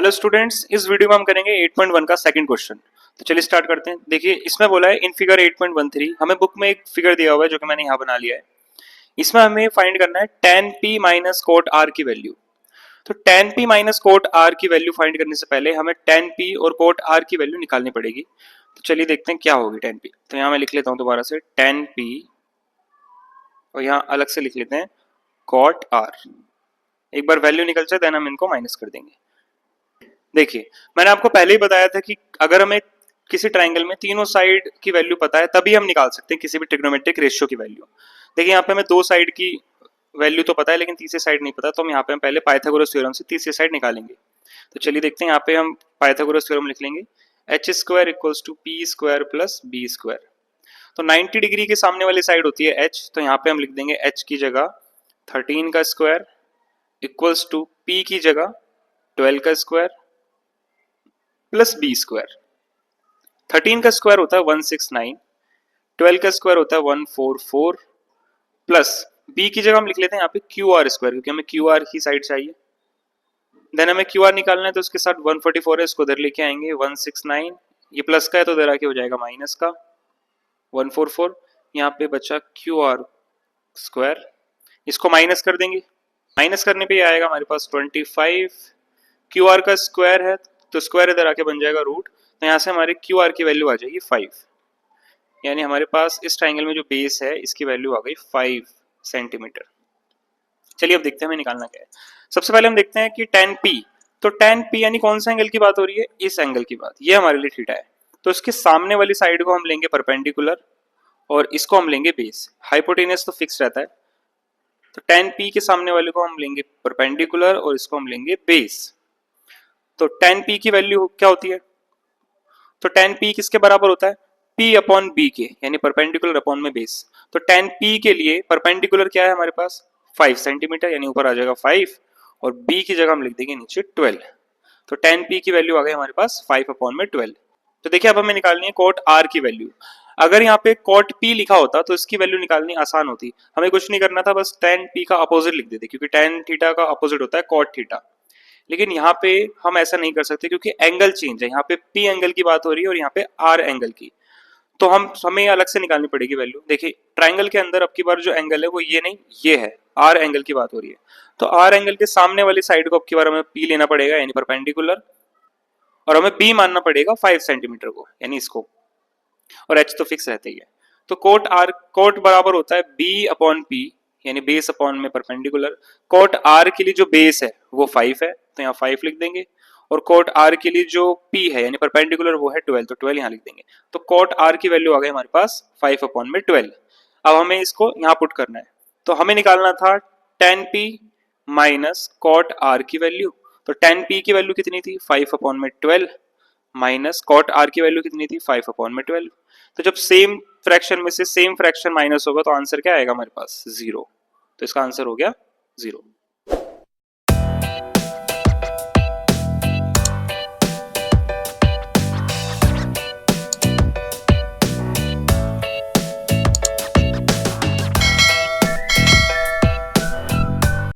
Hello students, इस video में हम करेंगे 8.1 का सेकंड क्वेश्चन। तो चलिए स्टार्ट करते हैं। देखिए इसमें बोला है इन फिगर 8.13 हमें बुक में एक फिगर दिया हुआ है जो कि मैंने यहाँ बना लिया है। इसमें हमें फाइंड करना है tan p minus cot r की वैल्यू। तो tan p minus cot r की वैल्यू फाइंड करने से पहले हमें tan p और कोट r की वैल्यू निकालनी पड़ेगी। तो चलिए देखते हैं क्या होगी tan p। तो यहाँ मैं लिख लेता हूँ दोबारा से tan p और यहाँ अलग से लिख लेते हैं कोट r। एक बार वैल्यू निकल जाए देन हम इनको माइनस कर देंगे। देखिए मैंने आपको पहले ही बताया था कि अगर हमें किसी ट्राइंगल में तीनों साइड की वैल्यू पता है तभी हम निकाल सकते हैं किसी भी ट्रिग्नोमेट्रिक रेशियो की वैल्यू। देखिए यहाँ पे हमें दो साइड की वैल्यू तो पता है लेकिन तीसरी साइड नहीं पता, तो हम यहाँ पे हम पहले पाइथागोरस थ्योरम से तीसरी साइड निकालेंगे। तो चलिए देखते हैं, यहाँ पे हम पाइथागोरस थ्योरम लिख लेंगे H square equals to P square plus B square. तो 90 डिग्री के सामने वाली साइड होती है एच, तो यहाँ पे हम लिख देंगे एच की जगह 13 का स्क्वायर इक्वल्स टू पी की जगह 12 का स्क्वायर प्लस बी स्क्वायर। 13 का स्क्वायर होता है 169, 12 का स्क्वायर होता है 144 प्लस बी की जगह हम लिख लेते हैं यहाँ पे क्यू आर स्क्वायर, क्योंकि हमें क्यू आर की साइड चाहिए। देन हमें क्यू आर निकालना है तो उसके साथ 144 है, इसको इधर लेके आएंगे 169, ये प्लस का है तो इधर आके हो जाएगा माइनस का 144। यहाँ पे बचा क्यू आर स्क्वायर, इसको माइनस कर देंगे। माइनस करने पे आएगा हमारे पास 25, क्यू आर का स्क्वायर है तो स्क्वायर इधर आके बन जाएगा रूट। तो यहाँ से हमारे क्यू आर की वैल्यू आ जाएगी 5, यानी हमारे पास इस ट्राइंगल में जो बेस है इसकी वैल्यू आ गई 5 सेंटीमीटर। चलिए अब देखते हैं हमें निकालना क्या है। सबसे पहले हम देखते हैं कि tan p, तो tan p यानी कौन सा एंगल की बात हो रही है, इस एंगल की बात, ये हमारे लिए थीटा है। तो इसके सामने वाली साइड को हम लेंगे परपेंडिकुलर और इसको हम लेंगे बेस। हाइपोटेनस तो फिक्स रहता है, तो tan p के सामने वाले को हम लेंगे परपेंडिकुलर और इसको हम लेंगे बेस। तो tan p की वैल्यू क्या होती है, तो tan p किसके बराबर होता है, p अपॉन b के, यानी परपेंडिकुलर अपॉन में बेस। तो tan p के लिए परपेंडिकुलर क्या है हमारे पास 5 सेंटीमीटर, यानी ऊपर आ जाएगा 5 और b की जगह हम लिख देंगे नीचे 12। तो tan p की वैल्यू आ गई हमारे पास 5 अपॉन में 12। तो देखिए अब हमें निकालनी है कोट r की वैल्यू। अगर यहाँ पे कोट p लिखा होता तो इसकी वैल्यू निकालनी आसान होती, हमें कुछ नहीं करना था, बस tan p का अपोजिट लिख देते, क्योंकि tan थीटा का अपोजिट होता है कोट थीटा। लेकिन यहाँ पे हम ऐसा नहीं कर सकते क्योंकि एंगल चेंज है, यहाँ पे P एंगल की बात हो रही है और यहाँ पे R एंगल की, तो हमें अलग से निकालनी पड़ेगी वैल्यू। देखिए ट्राइंगल के अंदर अब की बार जो एंगल है वो ये नहीं, ये है, R एंगल की बात हो रही है। तो R एंगल के सामने वाली साइड को अब की बार हमें P लेना पड़ेगा, यानी परपेंडिकुलर, और हमें B मानना पड़ेगा 5 सेंटीमीटर को, यानी इसको, और H तो फिक्स रहता ही है। तो कोट बराबर होता है B अपॉन P, यानी बेस अपॉन में परपेंडिकुलर। कोट R के लिए जो बेस है वो 5 है, तो यहाँ 5 लिख देंगे, और कोट R के लिए जो P है यानी परपेंडिकुलर वो है 12, तो 12 यहाँ लिख देंगे। तो कोट R की वैल्यू आ गई हमारे पास 5 अपॉन में 12। अब हमें इसको यहाँ पुट करना है, तो हमें निकालना था tan P minus cot R की वैल्यू। तो tan P की वैल्यू कितनी थी 5 अपॉन में 12 माइनस कोट R की वैल्यू कितनी थी 5 अपॉन में 12। तो जब सेम फ्रैक्शन में से सेम फ्रैक्शन माइनस होगा तो आंसर क्या आएगा हमारे पास 0। तो इसका आंसर हो गया 0।